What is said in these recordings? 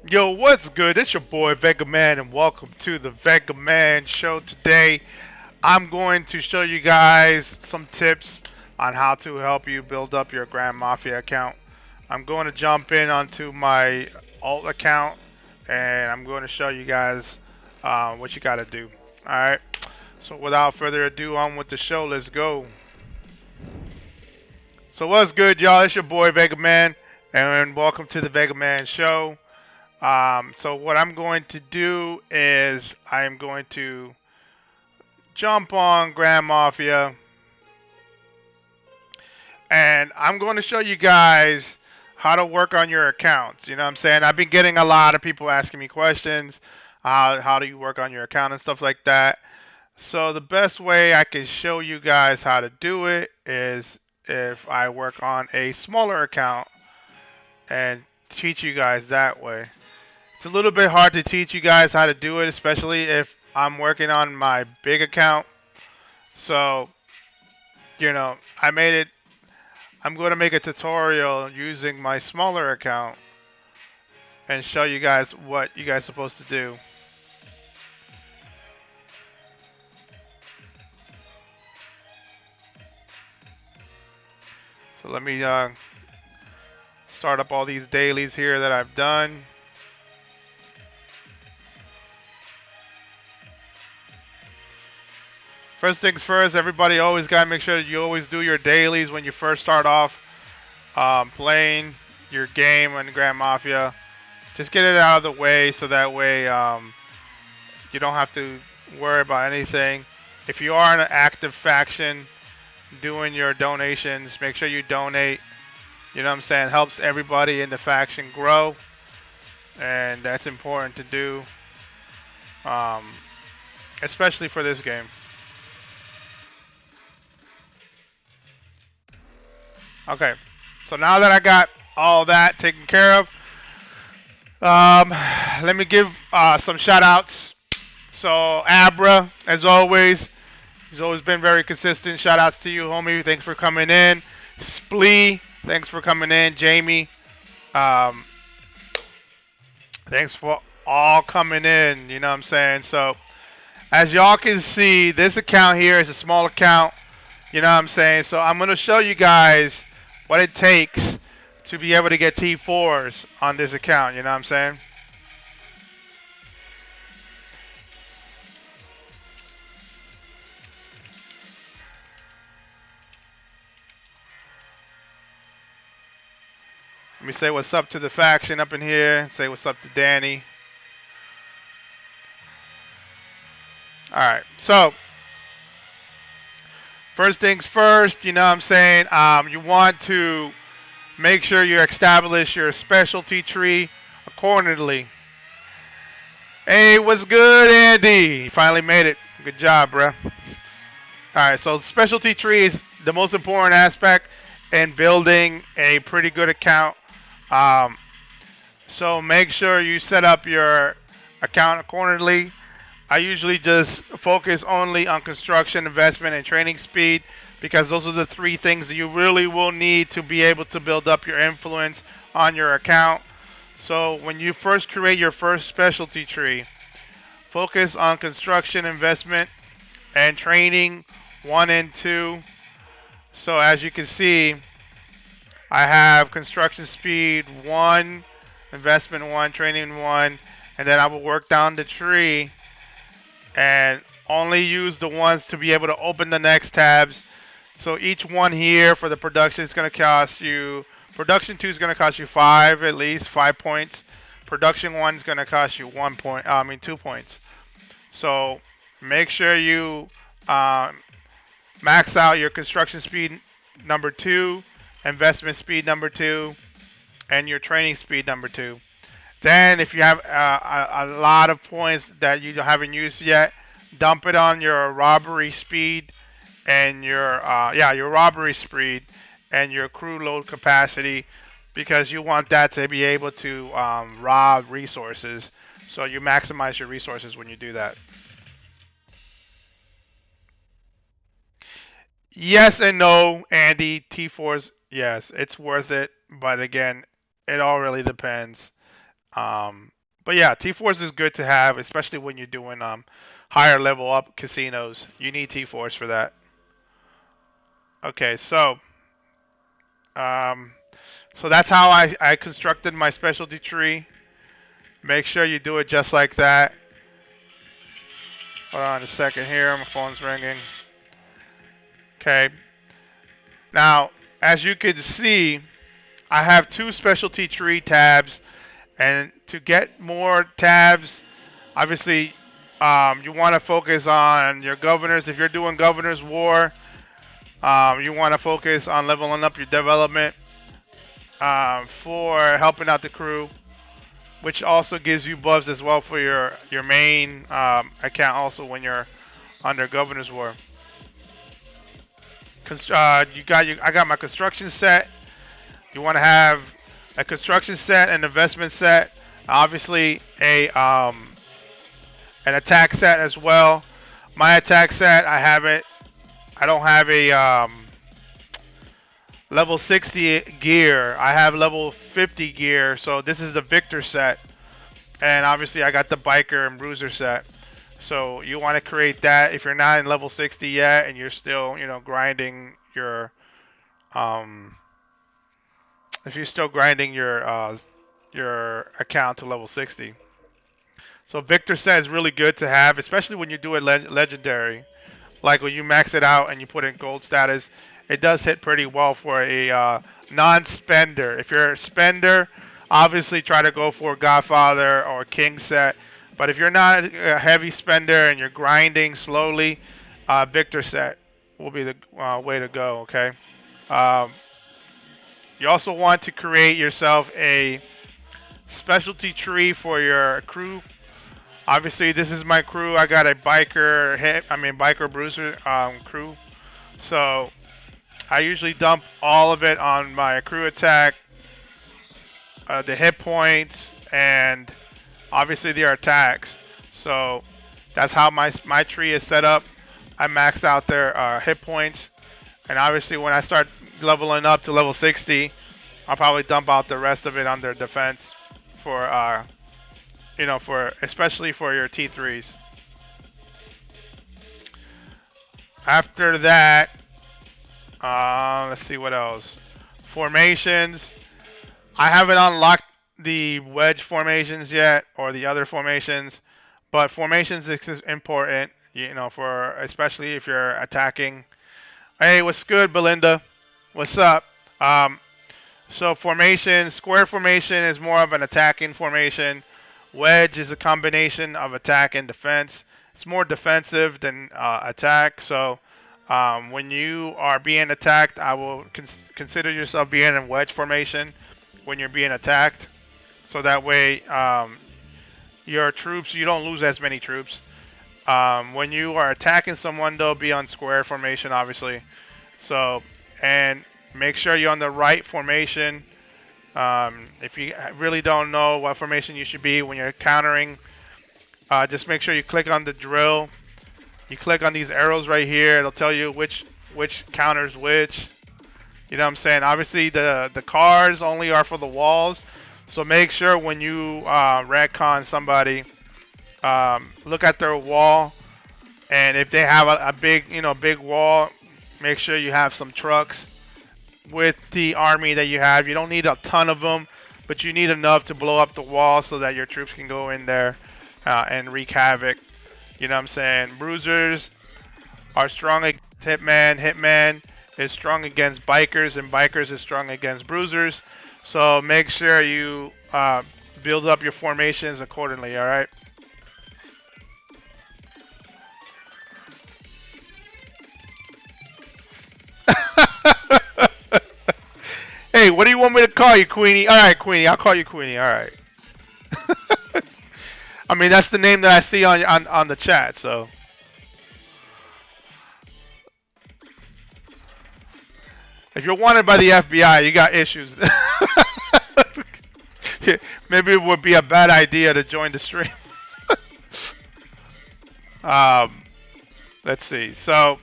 Yo, what's good? It's your boy Vega Man, and welcome to the Vega Man Show. Today, I'm going to show you guys some tips on how to help you build up your Grand Mafia account. I'm going to jump in onto my alt account, and I'm going to show you guys what you got to do. All right. So without further ado, on with the show. Let's go. So what's good, y'all? It's your boy Vega Man, and welcome to the Vega Man Show. So what I'm going to do is I'm going to jump on Grand Mafia, and I'm going to show you guys how to work on your accounts. You know what I'm saying? I've been getting a lot of people asking me questions. How do you work on your account and stuff like that. So the best way I can show you guys how to do it is if I work on a smaller account and teach you guys that way. It's a little bit hard to teach you guys how to do it, especially if I'm working on my big account. So, you know, I'm going to make a tutorial using my smaller account and show you guys what you guys are supposed to do. So let me start up all these dailies here that I've done. First things first, everybody always got to make sure that you always do your dailies when you first start off playing your game on Grand Mafia. Just get it out of the way so that way you don't have to worry about anything. If you are in an active faction doing your donations, make sure you donate. You know what I'm saying? Helps everybody in the faction grow. And that's important to do. Especially for this game. Okay, so now that I got all that taken care of, let me give some shout outs. So Abra, as always, he's always been very consistent. Shout outs to you, homie. Thanks for coming in. Splee, thanks for coming in. Jamie, thanks for all coming in. You know what I'm saying? So as y'all can see, this account here is a small account. You know what I'm saying? So I'm going to show you guys what it takes to be able to get T4s on this account. You know what I'm saying? Let me say what's up to the faction up in here. Say what's up to Danny. Alright, so first things first, you know what I'm saying? You want to make sure you establish your specialty tree accordingly. Hey, what's good, Andy? You finally made it. Good job, bro. Alright, so specialty tree is the most important aspect in building a pretty good account. So make sure you set up your account accordingly. I usually just focus only on construction, investment, and training speed because those are the three things that you really will need to be able to build up your influence on your account. So when you first create your first specialty tree, focus on construction, investment, and training 1 and 2. So as you can see, I have construction speed 1, investment 1, training 1, and then I will work down the tree and only use the ones to be able to open the next tabs. So each one here for the production is going to cost you, production 2 is going to cost you 5, at least 5 points. Production 1 is going to cost you 2 points. So make sure you max out your construction speed number 2, investment speed number 2, and your training speed number 2. Then if you have a lot of points that you haven't used yet, dump it on your robbery speed and your robbery speed and your crew load capacity, because you want that to be able to rob resources. So you maximize your resources when you do that. Yes and no, Andy. T4s, yes, it's worth it, but again, it all really depends. Um, but yeah, T4s is good to have, especially when you're doing higher level up casinos. You need T4s for that. Okay, um, so that's how I constructed my specialty tree. Make sure you do it just like that. Hold on a second here, my phone's ringing. Okay, now as you can see, I have two specialty tree tabs, and to get more tabs, obviously, you want to focus on your governors. If you're doing governor's war, you want to focus on leveling up your development for helping out the crew, which also gives you buffs as well for your main account. Also, when you're under governor's war, I got my construction set. You want to have a construction set, an investment set, obviously an attack set as well. My attack set, I have it. I don't have a level 60 gear. I have level 50 gear, so this is the Victor set. And obviously I got the Biker and Bruiser set. So you want to create that if you're not in level 60 yet and you're still, grinding your if you're still grinding your account to level 60. So Victor set is really good to have, especially when you do it legendary. Like when you max it out and you put in gold status, it does hit pretty well for a non-spender. If you're a spender, obviously try to go for Godfather or King set. But if you're not a heavy spender and you're grinding slowly, Victor set will be the way to go, okay? You also want to create yourself a specialty tree for your crew. Obviously, this is my crew. I got a biker bruiser crew. So I usually dump all of it on my crew attack, the hit points, and obviously their attacks. So that's how my tree is set up. I max out their hit points, and obviously when I start leveling up to level 60, I'll probably dump out the rest of it on their defense for especially for your T3s. After that, let's see what else. Formations. I haven't unlocked the wedge formations yet, or the other formations, but formations is important, for especially if you're attacking. Hey, what's good, Belinda? What's up? So formation, square formation is more of an attacking formation. Wedge is a combination of attack and defense. It's more defensive than attack. So when you are being attacked, I will consider yourself being in wedge formation when you're being attacked. So that way your troops, you don't lose as many troops. When you are attacking someone, they'll be on square formation, obviously. So, and make sure you're on the right formation. If you really don't know what formation you should be when you're countering, just make sure you click on the drill. You click on these arrows right here. It'll tell you which counters which. You know what I'm saying? Obviously, the cars only are for the walls. So make sure when you retcon somebody, look at their wall, and if they have a big wall, make sure you have some trucks with the army that you have. You don't need a ton of them, but you need enough to blow up the wall so that your troops can go in there and wreak havoc. You know what I'm saying? Bruisers are strong against Hitman. Hitman is strong against bikers, and bikers is strong against bruisers. So make sure you build up your formations accordingly, alright? Hey, what do you want me to call you, Queenie? Alright, Queenie, I'll call you Queenie, alright. I mean, that's the name that I see on the chat. So if you're wanted by the FBI, you got issues. Maybe it would be a bad idea to join the stream. um, let's see. So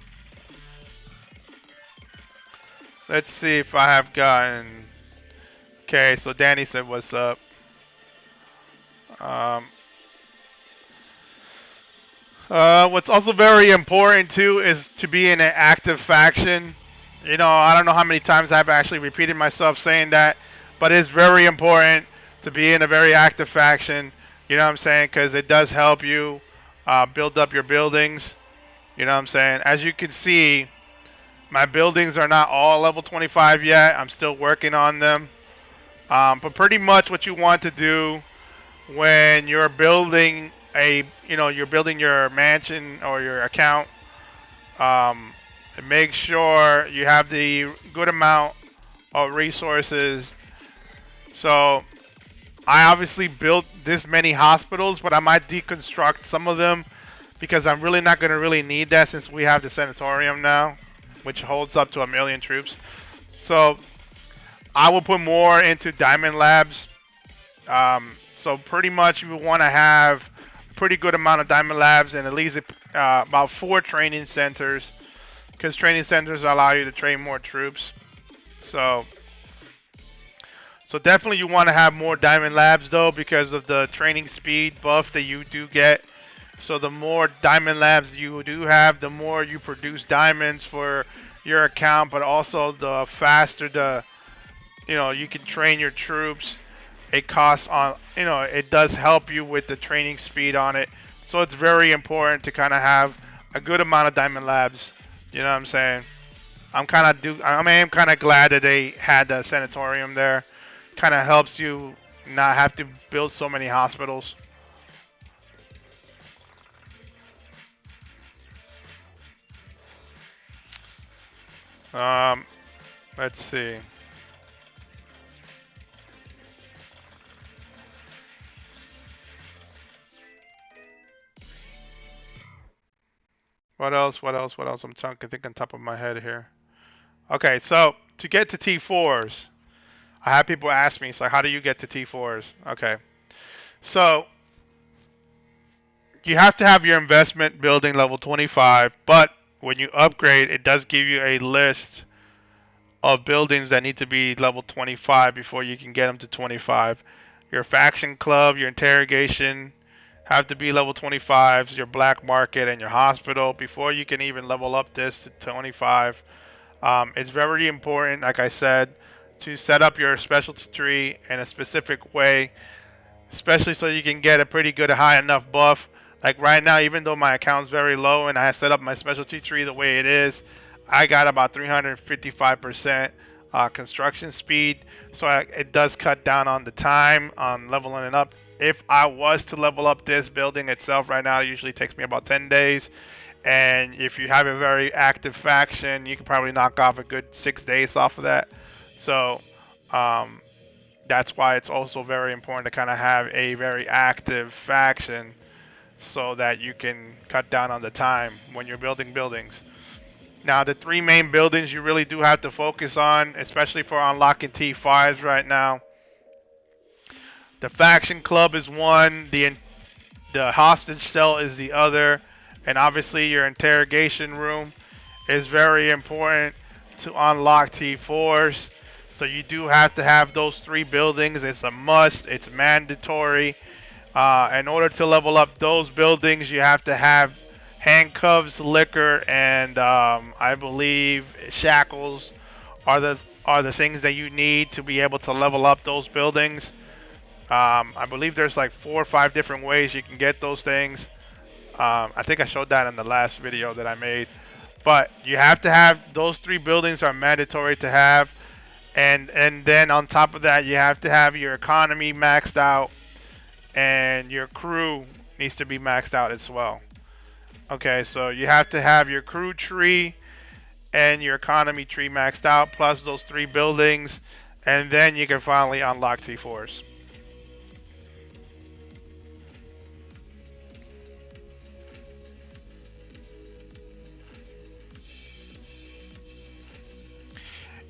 let's see if I have gotten. Okay, so Danny said, "What's up?" Um, what's also very important too is to be in an active faction. You know, I don't know how many times I've actually repeated myself saying that, but it's very important to be in a very active faction. You know what I'm saying? Because it does help you build up your buildings. You know what I'm saying? As you can see, my buildings are not all level 25 yet. I'm still working on them. But pretty much what you want to do when you're building you're building your mansion or your account, make sure you have the good amount of resources. So I obviously built this many hospitals, but I might deconstruct some of them because I'm really not going to really need that since we have the sanatorium now, which holds up to 1,000,000 troops. So I will put more into diamond labs. So pretty much you want to have a pretty good amount of diamond labs and at least about 4 training centers, because training centers allow you to train more troops. So definitely you want to have more diamond labs though, because of the training speed buff that you do get. So the more diamond labs you do have, the more you produce diamonds for your account, but also the faster you can train your troops. It costs on, it does help you with the training speed on it. So it's very important to kind of have a good amount of diamond labs. You know what I'm saying? I'm kind of glad that they had the sanatorium there. Kind of helps you not have to build so many hospitals. Let's see. What else? I'm trying to think on top of my head here. Okay, so to get to T4s, I have people ask me, so how do you get to T4s? Okay, so you have to have your investment building level 25, but when you upgrade, it does give you a list of buildings that need to be level 25 before you can get them to 25. Your faction club, your interrogation have to be level 25s, your black market, and your hospital before you can even level up this to 25. It's very important, like I said, to set up your specialty tree in a specific way, especially so you can get a pretty good high enough buff. Like right now, even though my account's very low and I set up my specialty tree the way it is, I got about 355% construction speed. So it does cut down on the time on leveling it up. If I was to level up this building itself right now, it usually takes me about 10 days. And if you have a very active faction, you can probably knock off a good 6 days off of that. So that's why it's also very important to kind of have a very active faction so that you can cut down on the time when you're building buildings. Now, the 3 main buildings you really do have to focus on, especially for unlocking T5s right now. The faction club is one, the hostage cell is the other, and obviously your interrogation room is very important to unlock T4s. So you do have to have those 3 buildings. It's a must. It's mandatory. In order to level up those buildings, you have to have handcuffs, liquor, and I believe shackles are the things that you need to be able to level up those buildings. I believe there's like 4 or 5 different ways you can get those things. I think I showed that in the last video that I made. But you have to have those 3 buildings are mandatory to have. And then on top of that, you have to have your economy maxed out. And your crew needs to be maxed out as well. Okay, so you have to have your crew tree and your economy tree maxed out, plus those 3 buildings. And then you can finally unlock T4s.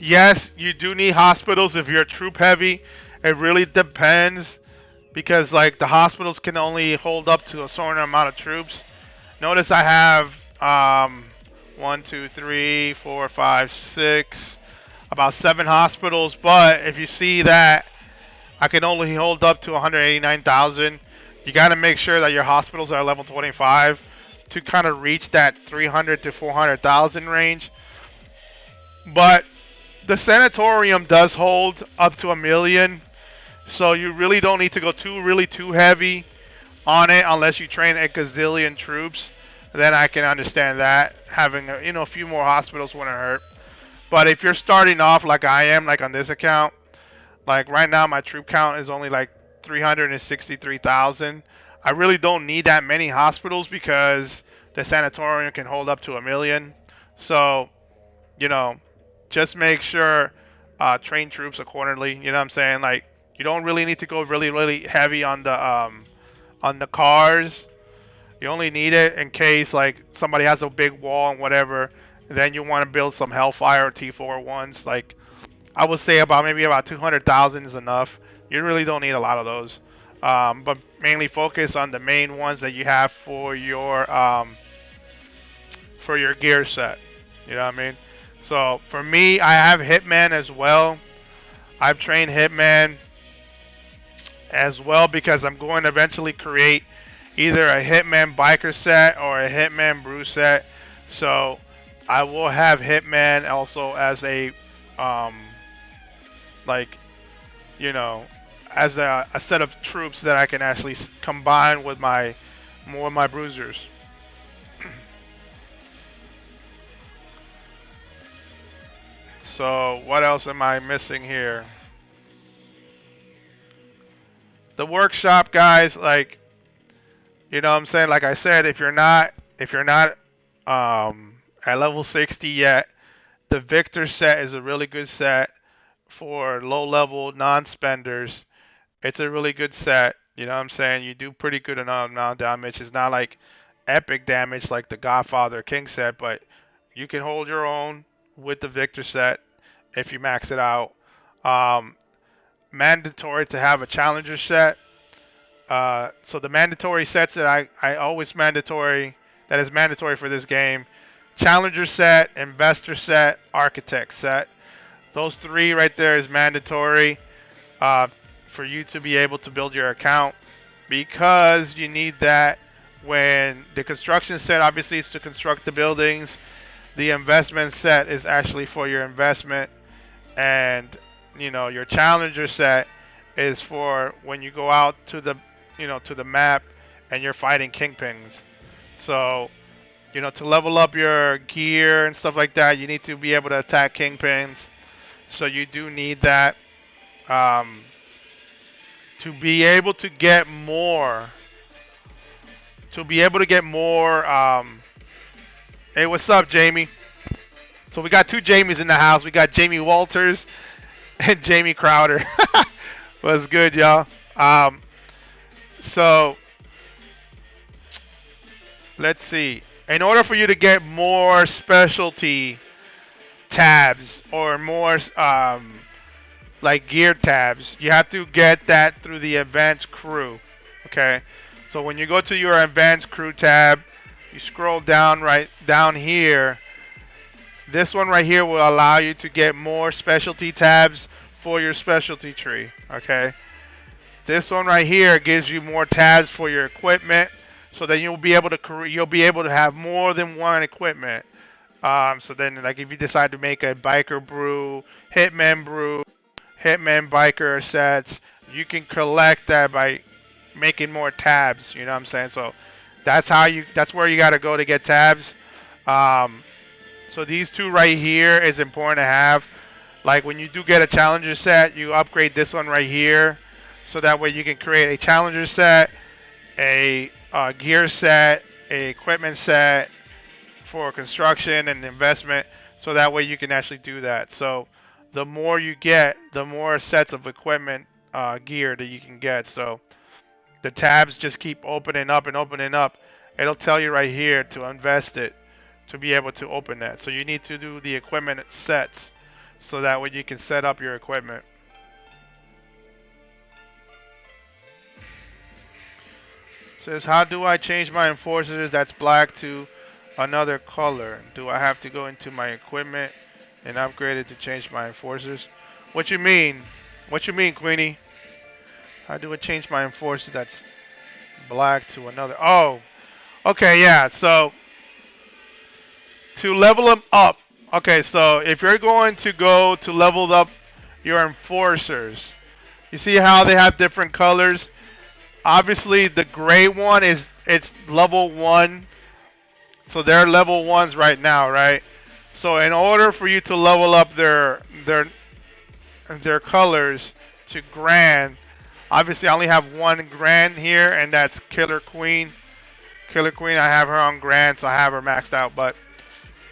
Yes, you do need hospitals if you're troop heavy. It really depends because like the hospitals can only hold up to a certain amount of troops. Notice I have 1, 2, 3, 4, 5, 6, about 7 hospitals. But if you see that I can only hold up to 189,000, you got to make sure that your hospitals are level 25 to kind of reach that 300 to 400,000 range. But the sanatorium does hold up to 1 million, so you really don't need to go too heavy on it unless you train a gazillion troops. Then I can understand that having a few more hospitals wouldn't hurt. But if you're starting off like I am, like on this account, like right now my troop count is only like 363,000. I really don't need that many hospitals because the sanatorium can hold up to 1 million. So you know, just make sure train troops accordingly. You know what I'm saying? Like you don't really need to go really heavy on the cars. You only need it in case like somebody has a big wall and whatever. Then you want to build some Hellfire or T4 ones. Like I would say maybe about 200,000 is enough. You really don't need a lot of those. But mainly focus on the main ones that you have for your gear set. You know what I mean? So for me, I have Hitman as well. I've trained Hitman as well because I'm going to eventually create either a Hitman biker set or a Hitman brew set. So I will have Hitman also as a like as a set of troops that I can actually combine with my bruisers. So what else am I missing here? The workshop, guys, like you know what I'm saying? Like I said, if you're not at level 60 yet, the Victor set is a really good set for low level non-spenders. It's a really good set. You know what I'm saying? You do pretty good amount of damage. It's not like epic damage like the Godfather King set, but you can hold your own with the Victor set if you max it out. Um, Mandatory to have a challenger set. So the mandatory sets that I always that is mandatory for this game: challenger set, investor set, architect set. Those three right there is mandatory for you to be able to build your account, because you need that when the construction set obviously is to construct the buildings. The investment set is actually for your investment, and your challenger set is for when you go out to the map and you're fighting kingpins. So to level up your gear and stuff like that, you need to be able to attack kingpins. So you do need that to be able to get more. Hey, what's up, Jamie? So we got two Jamies in the house. We got Jamie Walters and Jamie Crowder. What's good, y'all? So let's see. In order for you to get more specialty tabs or more like gear tabs, you have to get that through the advanced crew. Okay, so when you go to your advanced crew tab, you scroll down right down here. This one right here will allow you to get more specialty tabs for your specialty tree. Okay, this one right here gives you more tabs for your equipment, so that you'll be able to have more than one equipment. So then, like if you decide to make a biker brew, hitman biker sets, you can collect that by making more tabs. You know what I'm saying? So that's where you got to go to get tabs. So these two right here is important to have. Like when you do get a challenger set, you upgrade this one right here, so that way you can create a challenger set, a gear set, a equipment set for construction and investment, so that way you can actually do that. So the more you get, the more sets of equipment gear that you can get. So the tabs just keep opening up and opening up. It'll tell you right here to invest it to be able to open that. So you need to do the equipment sets so that way you can set up your equipment. It says, how do I change my enforcers that's black to another color? Do I have to go into my equipment and upgrade it to change my enforcers? What you mean? What you mean, Queenie? How do I change my enforcer that's black to another? Oh, okay, yeah. So to level them up. Okay, so if you're going to go to level up your enforcers, you see how they have different colors? Obviously, the gray one it's level 1. So they're level 1s right now, right? So in order for you to level up their colors to Grand, obviously I only have one Grand here, and that's Killer Queen. Killer Queen, I have her on Grand, so I have her maxed out. But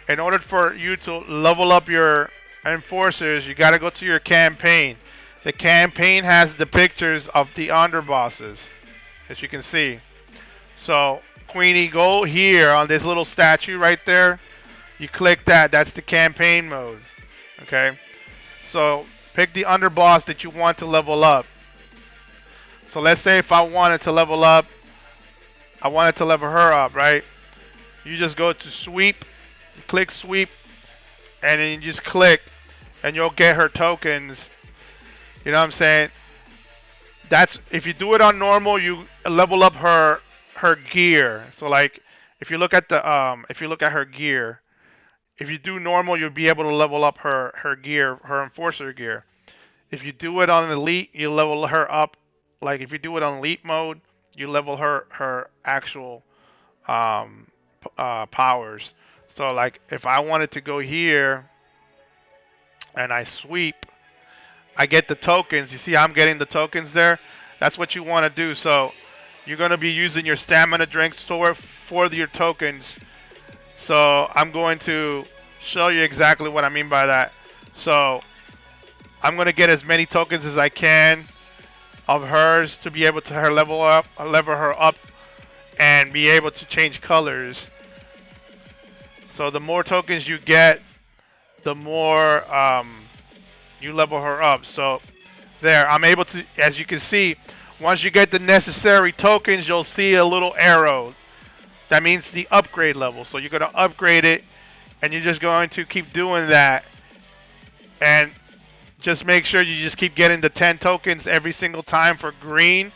in order for you to level up your enforcers, you got to go to your campaign. The campaign has the pictures of the underbosses, as you can see. So Queenie, go here on this little statue right there. You click that. That's the campaign mode. Okay. So pick the underboss that you want to level up. So let's say if I wanted to level up, I wanted to level her up, right? You just go to sweep, you click sweep, and then you just click, and you'll get her tokens. You know what I'm saying? That's if you do it on normal, you level up her gear. So like if you look at her gear, if you do normal, you'll be able to level up her gear, her enforcer gear. If you do it on elite, you level her up. Like if you do it on elite mode, you level her actual powers. So like if I wanted to go here and I sweep, I get the tokens. You see I'm getting the tokens there? That's what you want to do. So you're going to be using your stamina drinks for your tokens. So I'm going to show you exactly what I mean by that. So I'm going to get as many tokens as I can of hers to be able to level her up and be able to change colors. So the more tokens you get, the more you level her up. So there, I'm able to, as you can see, once you get the necessary tokens, you'll see a little arrow. That means the upgrade level. So you're going to upgrade it, and you're just going to keep doing that. And just make sure you just keep getting the 10 tokens every single time for green.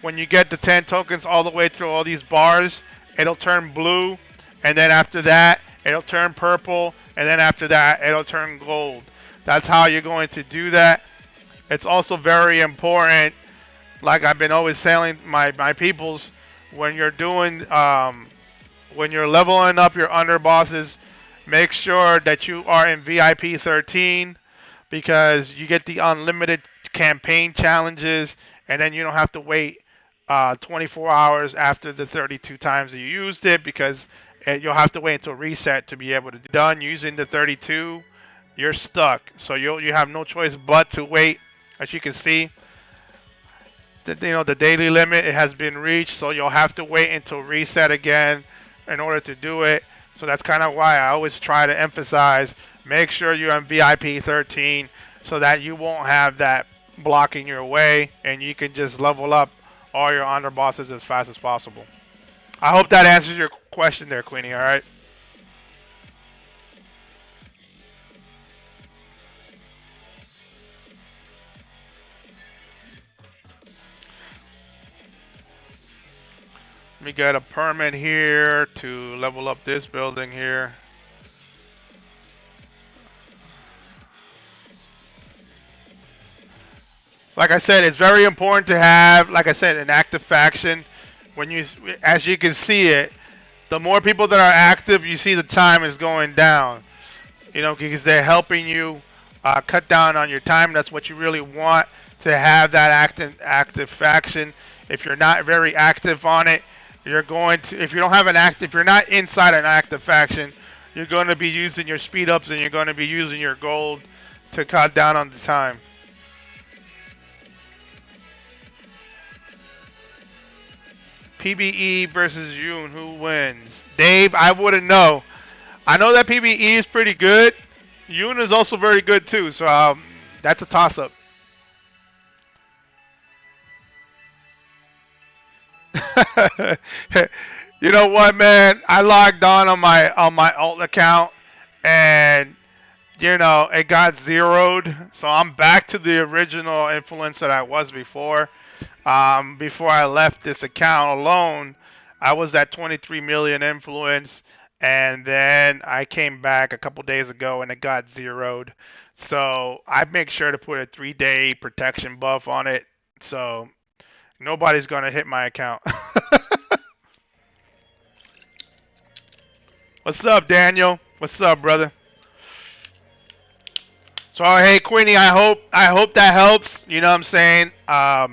When you get the 10 tokens all the way through all these bars, it'll turn blue. And then after that, it'll turn purple. And then after that, it'll turn gold. That's how you're going to do that. It's also very important, like I've been always telling my peoples, when you're doing, when you're leveling up your underbosses, make sure that you are in VIP 13 because you get the unlimited campaign challenges, and then you don't have to wait 24 hours after the 32 times that you used it because you'll have to wait until reset to be able to done using the 32. You're stuck, so you have no choice but to wait. As you can see, the daily limit, it has been reached, so you'll have to wait until reset again in order to do it. So that's kind of why I always try to emphasize, make sure you're on VIP 13 so that you won't have that blocking your way and you can just level up all your underbosses as fast as possible. I hope that answers your question there, Queenie, alright? Let me get a permit here to level up this building here. Like I said, it's very important to have, like I said, an active faction. When you, as you can see it, the more people that are active, you see the time is going down. You know, because they're helping you cut down on your time. That's what you really want, to have that active faction. If you're not very active on it, you're going to, if you don't have an active, if you're not inside an active faction, you're going to be using your speed ups and you're going to be using your gold to cut down on the time. PBE versus Yoon, who wins? Dave, I wouldn't know. I know that PBE is pretty good. Yoon is also very good too. So that's a toss up. You know what, man? I logged on my alt account, and it got zeroed. So I'm back to the original influence that I was before. Before I left this account alone, I was at 23 million influence, and then I came back a couple days ago and it got zeroed. So I make sure to put a 3-day protection buff on it, so nobody's gonna hit my account. What's up, Daniel? What's up, brother? So hey, Queenie, I hope that helps. You know what I'm saying? That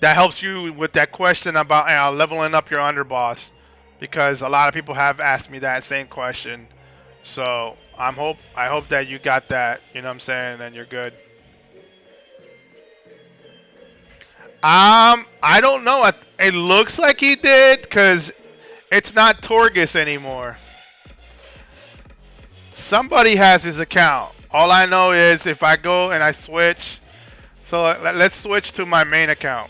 helps you with that question about leveling up your underboss, because a lot of people have asked me that same question. So I hope that you got that. You know what I'm saying? And you're good. I don't know. It looks like he did, because it's not Torgus anymore. Somebody has his account. All I know is if I go and I switch. So let's switch to my main account.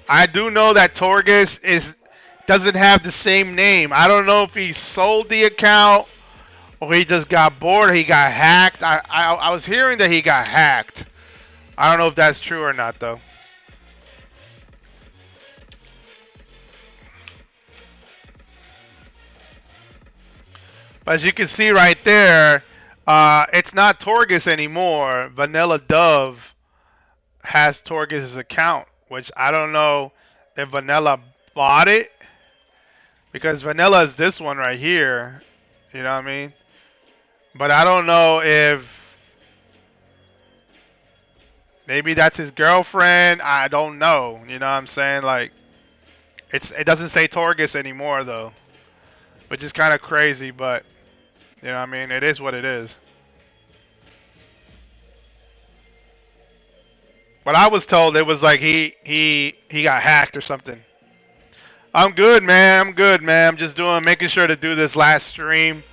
I do know that Torgus doesn't have the same name. I don't know if he sold the account or he just got bored or he got hacked. I was hearing that he got hacked. I don't know if that's true or not, though. But as you can see right there, it's not Torgus anymore. Vanilla Dove has Torgus's account, which I don't know if Vanilla bought it, because Vanilla is this one right here. You know what I mean? But I don't know if maybe that's his girlfriend. I don't know. You know what I'm saying? Like, it doesn't say Torgus anymore though, which is kind of crazy. But you know what I mean? It is what it is. But I was told it was like he got hacked or something. I'm good, man. I'm good, man. I'm just making sure to do this last stream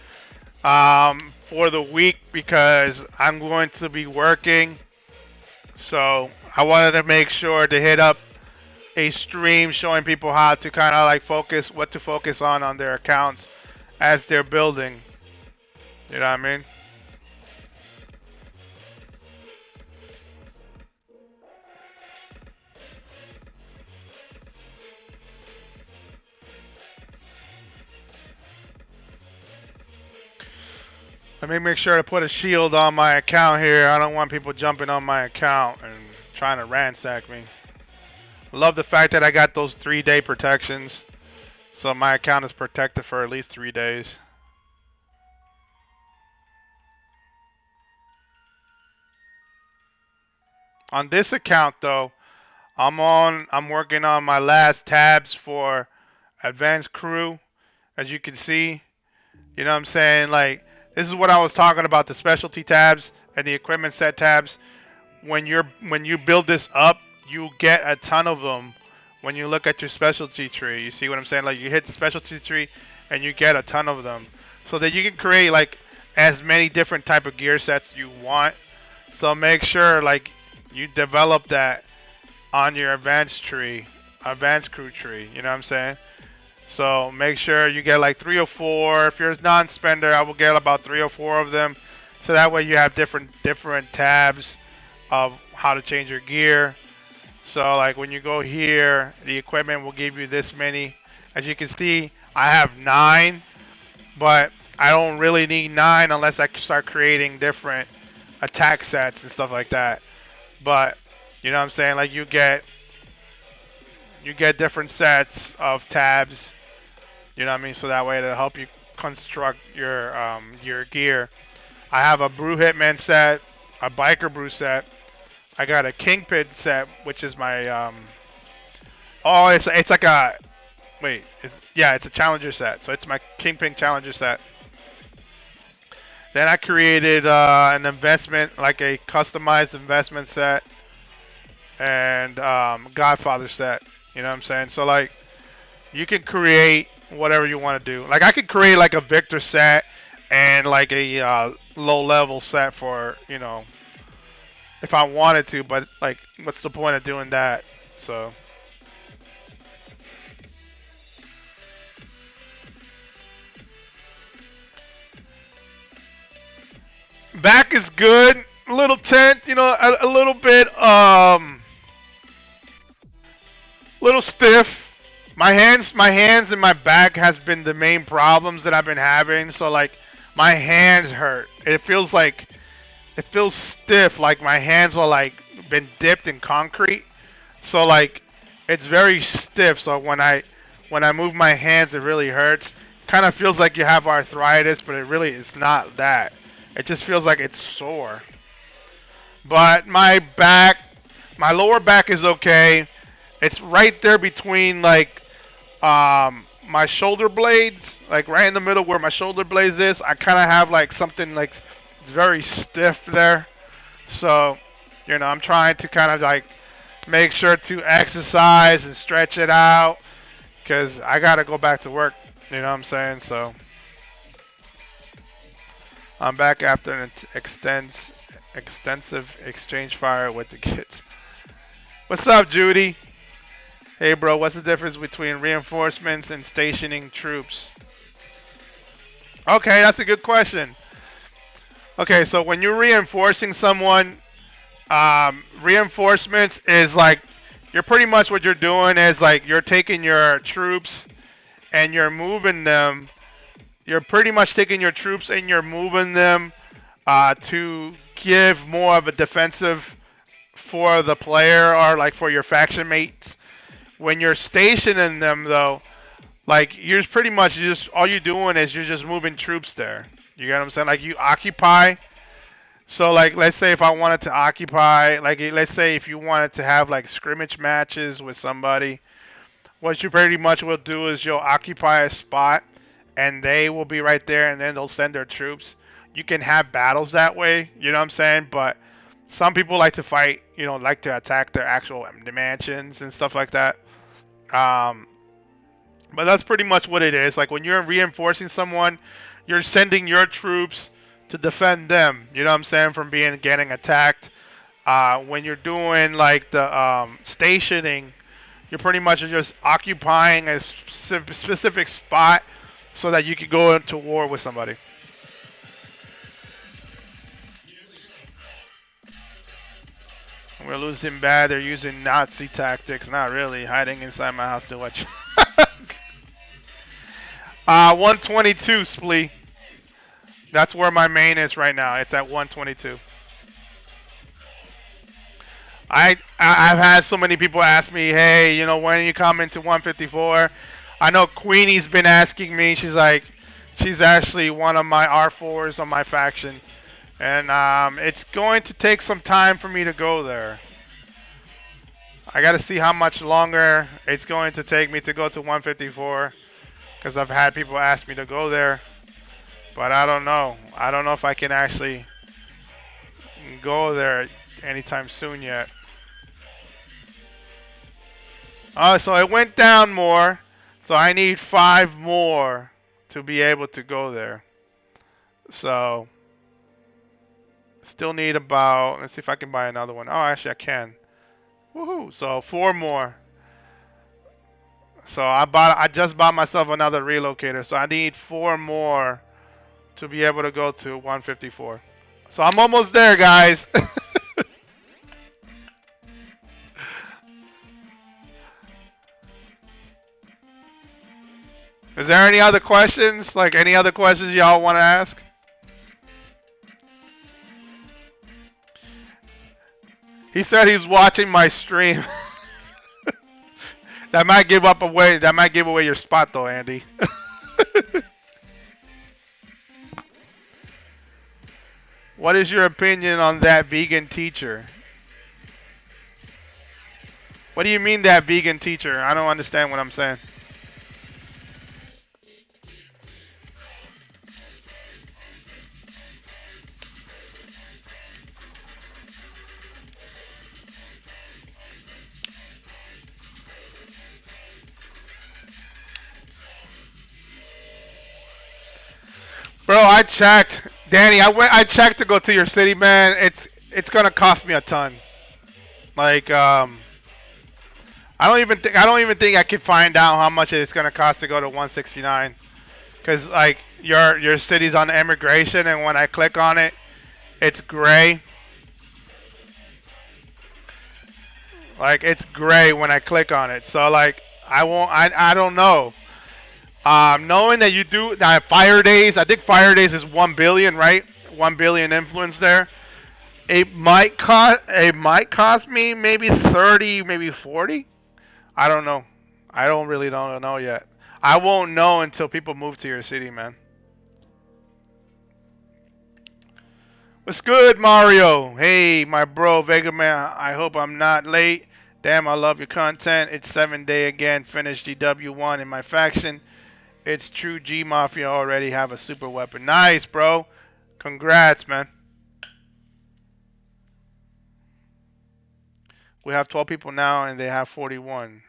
for the week because I'm going to be working. So I wanted to make sure to hit up a stream showing people how to kind of like what to focus on their accounts as they're building. You know what I mean? Let me make sure to put a shield on my account here. I don't want people jumping on my account and trying to ransack me. I love the fact that I got those 3-day protections. So my account is protected for at least 3 days. On this account though, I'm working on my last tabs for advanced crew. As you can see, you know what I'm saying? Like, this is what I was talking about, the specialty tabs and the equipment set tabs. When you build this up, you get a ton of them when you look at your specialty tree. You see what I'm saying? Like, you hit the specialty tree and you get a ton of them. So that you can create like as many different type of gear sets you want. So make sure like you develop that on your advanced crew tree. You know what I'm saying? So make sure you get like 3 or 4. If you're a non-spender, I will get about 3 or 4 of them. So that way you have different tabs of how to change your gear. So like when you go here, the equipment will give you this many. As you can see, I have 9, but I don't really need 9 unless I start creating different attack sets and stuff like that. But you know what I'm saying? Like you get different sets of tabs. You know what I mean? So that way it'll help you construct your gear. I have a Brew Hitman set, a Biker Brew set. I got a Kingpin set, which is my oh, it's like a wait, it's a Challenger set. So it's my Kingpin Challenger set. Then I created an investment, like a customized investment set. and Godfather set. You know what I'm saying? So like you can create whatever you want to do. Like I could create like a Victor set and like a low level set for if I wanted to, but like what's the point of doing that? So back is good. A little tent, a little bit little stiff. My hands and my back has been the main problems that I've been having. So like my hands hurt. It feels stiff, like my hands are like been dipped in concrete. So like it's very stiff. So when I move my hands, it really hurts. Kind of feels like you have arthritis, but it really is not that. It just feels like it's sore. But my lower back is okay. It's right there between like my shoulder blades, like right in the middle where my shoulder blades is. I kind of have like something like it's very stiff there. So, I'm trying to kind of like make sure to exercise and stretch it out because I gotta go back to work. You know what I'm saying? So I'm back after an extensive exchange fire with the kids. What's up, Judy? Hey, bro, what's the difference between reinforcements and stationing troops? Okay, that's a good question. Okay, so when you're reinforcing someone, reinforcements is like, you're pretty much what you're doing is like you're taking your troops and you're moving them. You're pretty much taking your troops and you're moving them to give more of a defensive for the player or like for your faction mates. When you're stationing them though, like you're pretty much just all you're doing is you're just moving troops there. You get what I'm saying? Like you occupy. So like let's say if I wanted to occupy, like let's say if you wanted to have like scrimmage matches with somebody, what you pretty much will do is you'll occupy a spot and they will be right there and then they'll send their troops. You can have battles that way, you know what I'm saying? But some people like to fight, like to attack their actual mansions and stuff like that. Um, but that's pretty much what it is. Like when you're reinforcing someone, you're sending your troops to defend them. You know what I'm saying? From getting attacked. When you're doing like the stationing, you're pretty much just occupying a specific spot so that you can go into war with somebody. We're losing bad. They're using Nazi tactics. Not really. Hiding inside my house to watch. 122, Splee. That's where my main is right now. It's at 122. I've had so many people ask me, hey, when you come into 154? I know Queenie's been asking me. She's like, she's actually one of my R4s on my faction. And it's going to take some time for me to go there. I got to see how much longer it's going to take me to go to 154. Because I've had people ask me to go there. But I don't know. I don't know if I can actually go there anytime soon yet. So it went down more. So I need 5 more to be able to go there. So still need about, let's see if I can buy another one. Oh, actually I can. Woohoo! So 4 more. So I just bought myself another relocator. So I need 4 more to be able to go to 154. So I'm almost there, guys. Is there any other questions? Like any other questions y'all want to ask? He said he's watching my stream. That might give away your spot though, Andy. What is your opinion on that vegan teacher? What do you mean that vegan teacher? I don't understand what I'm saying. I checked, Danny. I checked to go to your city, man. It's gonna cost me a ton. Like I don't even think I could find out how much it's gonna cost to go to 169. Cause like your city's on immigration, and when I click on it, it's gray. Like it's gray when I click on it. So like I won't. I don't know. Knowing that you do that Fire Days, I think Fire Days is 1 billion, right? 1 billion influence there. It might cost me maybe 30, maybe 40. I don't know. I don't know yet. I won't know until people move to your city, man. What's good, Mario? Hey, my bro, Vega man. I hope I'm not late. Damn, I love your content. It's 7-day again. Finished DW1 in my faction. It's true G Mafia already have a super weapon. Nice, bro. Congrats, man. We have 12 people now, and they have 41.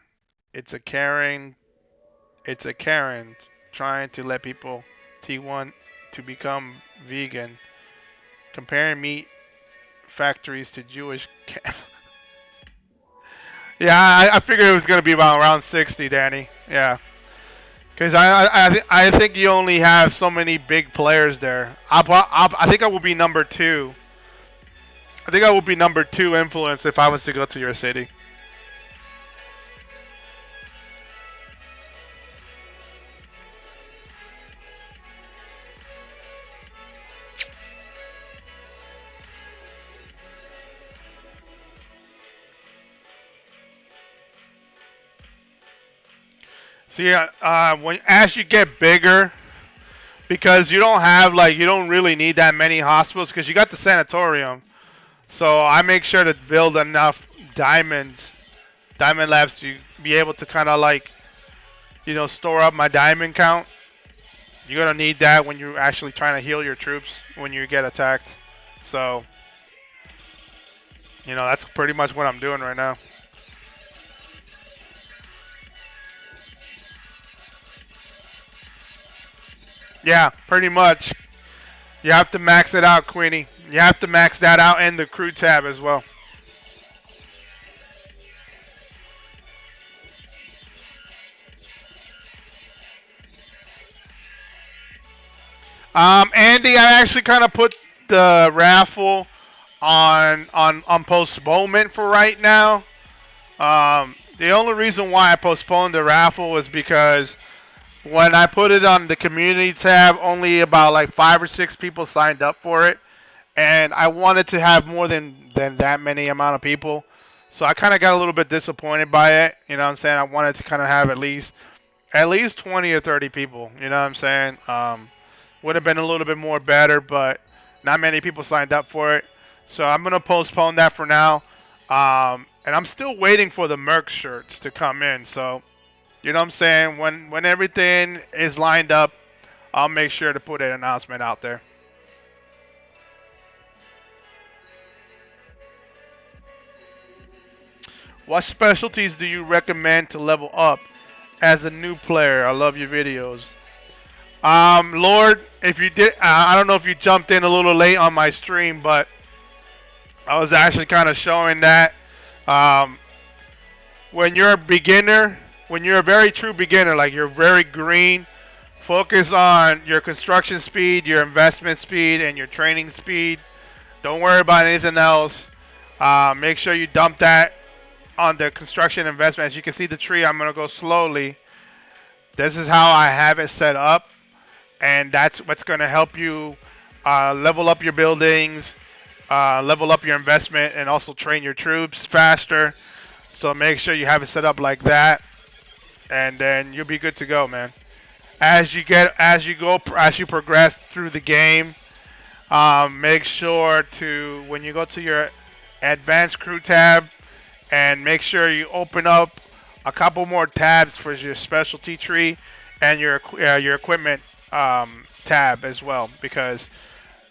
It's a Karen trying to let people T1 to become vegan, comparing meat factories to Jewish. Yeah, I figured it was gonna be about around 60, Danny. Yeah, because I think you only have so many big players there. I think I will be number two. I think I will be number 2 influence if I was to go to your city. So yeah, when as you get bigger, because you don't have like you don't really need that many hospitals because you got the sanatorium. So I make sure to build enough diamond labs to be able to kind of like store up my diamond count. You're gonna need that when you're actually trying to heal your troops when you get attacked. So that's pretty much what I'm doing right now. Yeah, pretty much. You have to max it out, Queenie. You have to max that out and the crew tab as well. Andy, I actually kind of put the raffle on postponement for right now. The only reason why I postponed the raffle was because when I put it on the community tab, only about like 5 or 6 people signed up for it, and I wanted to have more than that many amount of people. So I kind of got a little bit disappointed by it. You know what I'm saying? I wanted to kind of have at least 20 or 30 people. You know what I'm saying? Would have been a little bit more better, but not many people signed up for it. So I'm gonna postpone that for now. And I'm still waiting for the Merc shirts to come in. So you know what I'm saying? When everything is lined up, I'll make sure to put an announcement out there. What specialties do you recommend to level up as a new player? I love your videos. Lord, if you did, I don't know if you jumped in a little late on my stream, but I was actually kind of showing that when you're a beginner, when you're a very true beginner, like you're very green, focus on your construction speed, your investment speed, and your training speed. Don't worry about anything else. Make sure you dump that on the construction investment. As you can see the tree, I'm going to go slowly. This is how I have it set up. And that's what's going to help you level up your buildings, level up your investment, and also train your troops faster. So make sure you have it set up like that. And then you'll be good to go, man. As you progress through the game, make sure to, when you go to your advanced crew tab, and make sure you open up a couple more tabs for your specialty tree and your equipment tab as well, because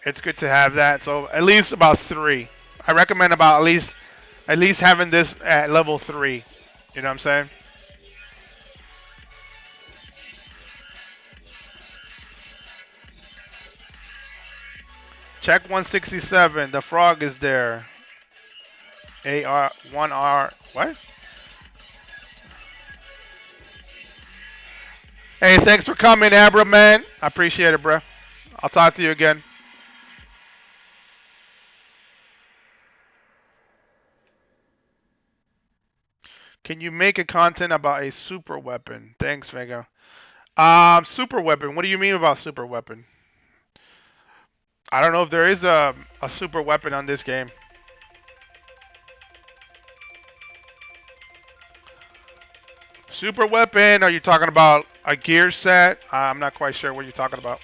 it's good to have that. So at least about 3. I recommend about at least having this at level 3. You know what I'm saying? Check 167. The frog is there. AR 1R. What? Hey, thanks for coming, Abra, man. I appreciate it, bro. I'll talk to you again. Can you make a content about a super weapon? Thanks, Vega. Super weapon. What do you mean about super weapon? I don't know if there is a super weapon on this game. Super weapon? Are you talking about a gear set? I'm not quite sure what you're talking about.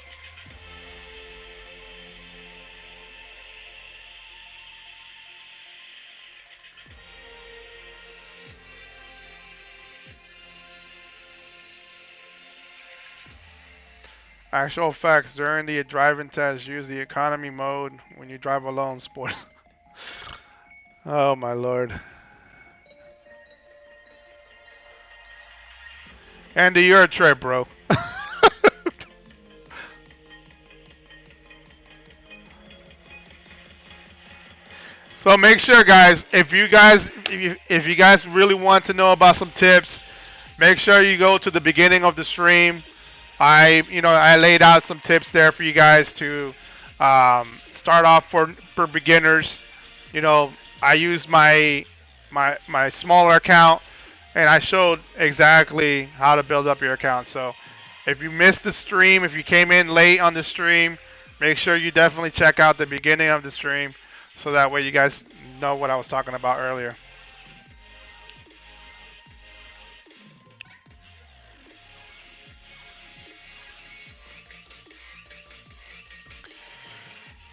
Actual facts, during the driving test, use the economy mode when you drive alone, sport. Oh my lord. Andy, you're a trip, bro. So make sure, guys, if you guys really want to know about some tips, make sure you go to the beginning of the stream. I laid out some tips there for you guys to start off for beginners. You know, I used my smaller account, and I showed exactly how to build up your account. So if you missed the stream, if you came in late on the stream, make sure you definitely check out the beginning of the stream, so that way you guys know what I was talking about earlier.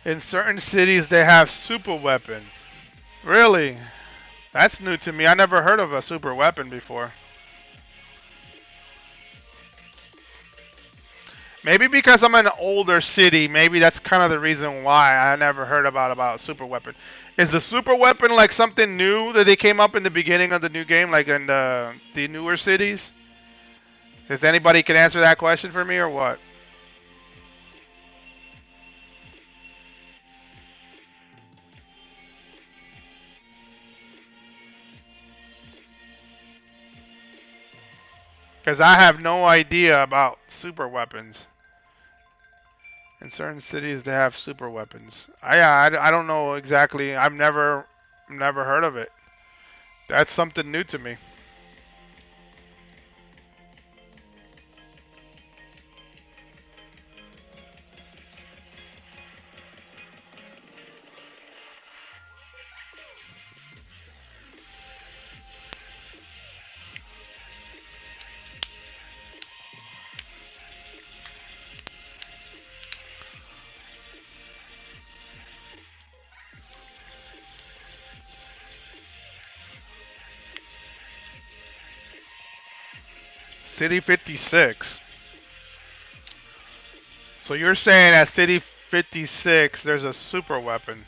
In certain cities, they have super weapon. Really? That's new to me. I never heard of a super weapon before. Maybe because I'm in an older city, maybe that's kind of the reason why I never heard about a super weapon. Is the super weapon like something new that they came up in the beginning of the new game, like in the newer cities? Does anybody can answer that question for me or what? Because I have no idea about super weapons. In certain cities, they have super weapons. I don't know exactly. I've never heard of it. That's something new to me. City 56. So you're saying at City 56 there's a super weapon.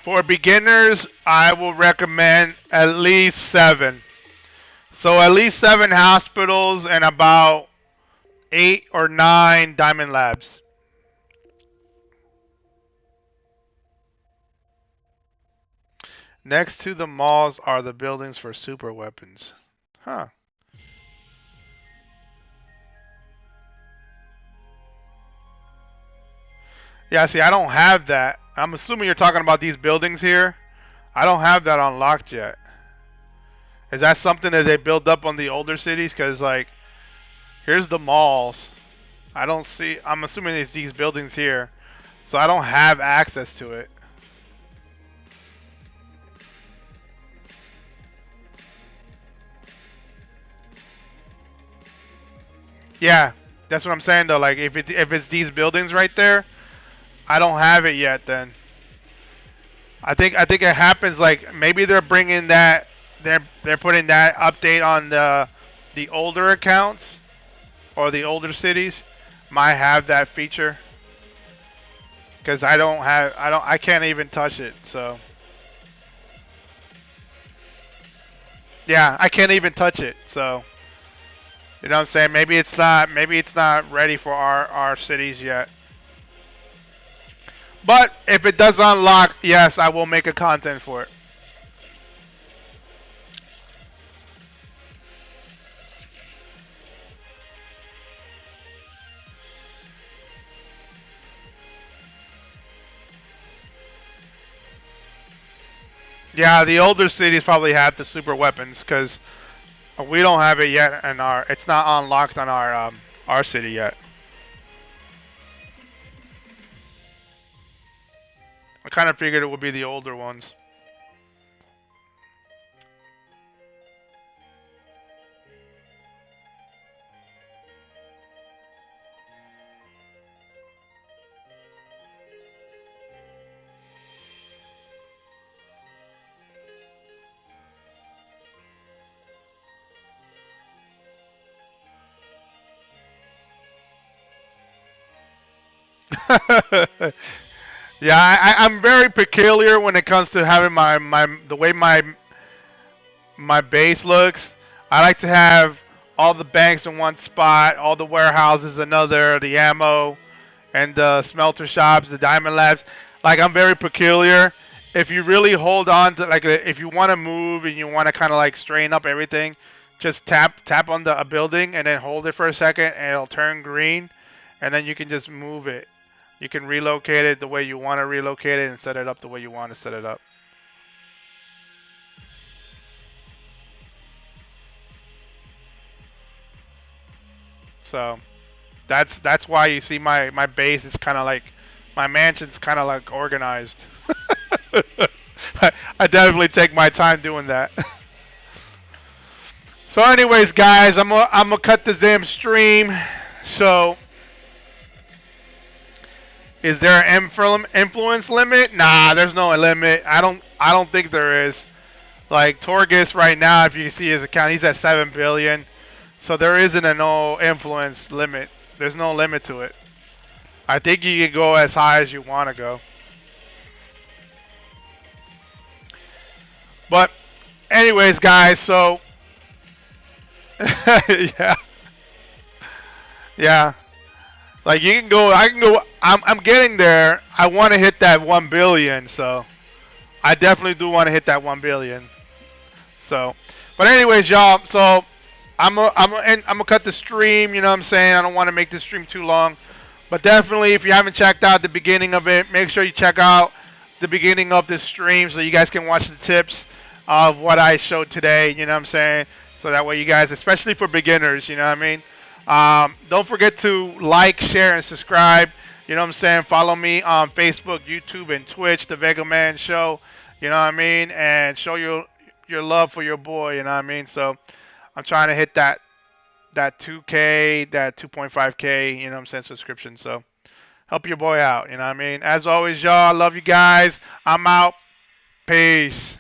For beginners, I will recommend at least 7. So at least 7 hospitals and about 8 or 9 diamond labs. Next to the malls are the buildings for super weapons. Huh. Yeah, see, I don't have that. I'm assuming you're talking about these buildings here. I don't have that unlocked yet. Is that something that they build up on the older cities? Because, like, here's the malls. I don't see... I'm assuming it's these buildings here. So I don't have access to it. Yeah, that's what I'm saying, though. Like, if it's these buildings right there, I don't have it yet. Then I think it happens. Like maybe they're bringing that. They're putting that update on the older accounts or the older cities. might have that feature because I can't even touch it. So yeah, I can't even touch it. So you know what I'm saying? Maybe it's not ready for our cities yet. But if it does unlock, yes, I will make a content for it. Yeah, the older cities probably have the super weapons because we don't have it yet, and it's not unlocked on our city yet. I kind of figured it would be the older ones. Yeah, I'm very peculiar when it comes to having the way my base looks. I like to have all the banks in one spot, all the warehouses another, the ammo and the smelter shops, the diamond labs. Like I'm very peculiar. If you really hold on to if you want to move and you want to kind of like strain up everything, just tap on a building and then hold it for a second and it'll turn green, and then you can just move it. You can relocate it the way you want to relocate it and set it up the way you want to set it up. So that's why you see my base is kind of like my mansion's kind of like organized. I definitely take my time doing that. So, anyways, guys, I'm gonna cut the damn stream. So, is there an influence limit? Nah, there's no limit. I don't think there is. Like Torgus right now, if you see his account, he's at 7 billion. So there isn't a no influence limit. There's no limit to it. I think you can go as high as you want to go. But anyways, guys, so yeah, yeah. Like you can go, I can go. I'm getting there. I want to hit that 1 billion, so I definitely do want to hit that 1 billion. So, but anyways, y'all. So I'm gonna cut the stream. You know what I'm saying? I don't want to make this stream too long, but definitely, if you haven't checked out the beginning of it, make sure you check out the beginning of this stream so you guys can watch the tips of what I showed today. You know what I'm saying? So that way, you guys, especially for beginners, you know what I mean. Don't forget to like, share, and subscribe. You know what I'm saying? Follow me on Facebook, YouTube, and Twitch, The Vega Man Show. You know what I mean? And show your love for your boy. You know what I mean? So I'm trying to hit that 2K, that 2.5K. You know what I'm saying? Subscription. So help your boy out. You know what I mean? As always, y'all, I love you guys. I'm out. Peace.